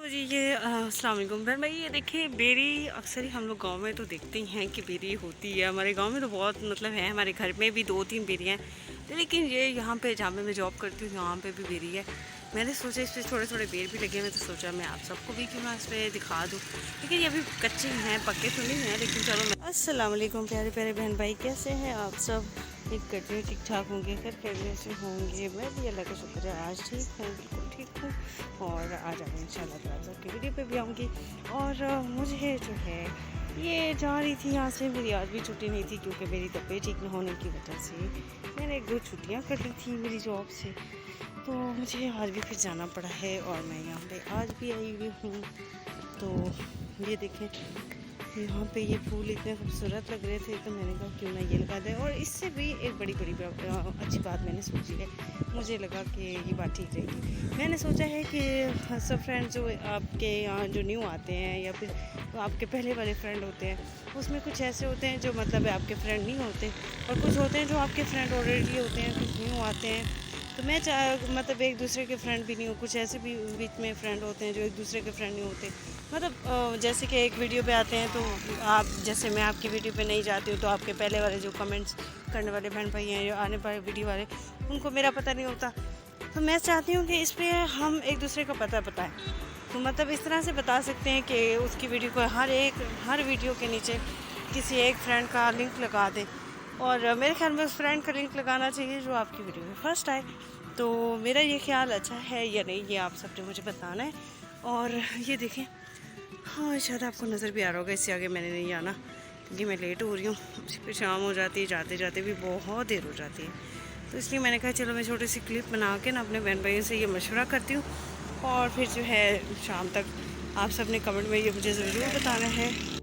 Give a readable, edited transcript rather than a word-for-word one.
تو جی یہ السلام علیکم بہن بھائی، یہ دیکھیں بیری اکثر ہی ہم لوگ گاؤں میں تو دیکھتے ہی ہیں کہ بیری ہوتی ہے. ہمارے گاؤں میں تو بہت ہے، ہمارے گھر میں بھی 2-3 بیری ہیں. لیکن یہ یہاں پہ جہاں پہ میں جاب کرتی ہوں یہاں پہ بھی بیری ہے. میں نے سوچا اس پہ تھوڑے تھوڑے بیر بھی لگے ہوئے، تو سوچا میں آپ سب کو بھی کیوں نہ اس پہ دکھا دوں. لیکن یہ ابھی کچے ہیں، پکے تو نہیں ہیں، لیکن چلو السلام علیکم پیارے پیارے بہن بھائی، کیسے ہیں آپ سب؟ ایک کرتی ہوں ٹھیک ٹھاک ہوں گے، خیریت سے ہوں گے. میں بھی اللہ کا شکر ہے آج ٹھیک ہوں، بالکل ٹھیک ہوں. اور آج ان شاء اللہ تعالیٰ سب کی ویڈیو پہ بھی آؤں گی. اور مجھے جو ہے یہ جا رہی تھی یہاں سے، میری آج بھی چھٹی نہیں تھی کیونکہ میری طبیعت ٹھیک نہ ہونے کی وجہ سے میں نے 1-2 چھٹیاں کر لی تھی میری جاب سے. تو مجھے آج بھی پھر جانا پڑا ہے اور میں یہاں پہ آج بھی آئی ہوئی ہوں. تو یہ دیکھیں یہاں پہ یہ پھول اتنے خوبصورت لگ رہے تھے، تو میں نے کہا کیوں نہ یہ لگا دیں. اور اس سے بھی ایک بڑی اچھی بات میں نے سوچی ہے، مجھے لگا کہ یہ بات ٹھیک رہے گی. میں نے سوچا ہے کہ سب فرینڈ جو آپ کے یہاں جو نیو آتے ہیں یا پھر آپ کے پہلے والے فرینڈ ہوتے ہیں، اس میں کچھ ایسے ہوتے ہیں جو آپ کے فرینڈ نہیں ہوتے، اور کچھ ہوتے ہیں جو آپ کے فرینڈ آلریڈی ہوتے ہیں، کچھ نیو آتے ہیں. تو میں ایک دوسرے کے فرینڈ بھی نہیں ہوں. کچھ ایسے بھی بیچ میں فرینڈ ہوتے ہیں جو ایک دوسرے کے فرینڈ نہیں ہوتے. جیسے کہ ایک ویڈیو پہ آتے ہیں تو آپ جیسے میں آپ کی ویڈیو پہ نہیں جاتی ہوں، تو آپ کے پہلے والے جو کمنٹس کرنے والے بہن بھائی ہیں، جو آنے والے ویڈیو والے، ان کو میرا پتہ نہیں ہوتا. تو میں چاہتی ہوں کہ اس پہ ہم ایک دوسرے کا پتہ بتائیں. تو اس طرح سے بتا سکتے ہیں کہ اس کی ویڈیو کو ہر ویڈیو کے نیچے کسی ایک فرینڈ کا لنک لگا دیں. اور میرے خیال میں اس فرینڈ کا لنک لگانا چاہیے جو آپ کی ویڈیو میں فرسٹ آئے. تو میرا یہ خیال اچھا ہے یا نہیں، یہ آپ سب نے مجھے بتانا ہے. اور یہ دیکھیں، ہاں شاید آپ کو نظر بھی آ رہا ہوگا، اس سے آگے میں نے نہیں آنا کیونکہ میں لیٹ ہو رہی ہوں. پھر شام ہو جاتی ہے، جاتے جاتے بھی بہت دیر ہو جاتی ہے. تو اس لیے میں نے کہا چلو میں چھوٹی سی کلپ بنا کے نا اپنے بہن بھائیوں سے یہ مشورہ کرتی ہوں. اور پھر جو ہے شام تک آپ سب نے کمنٹ میں یہ مجھے ضرور بتانا ہے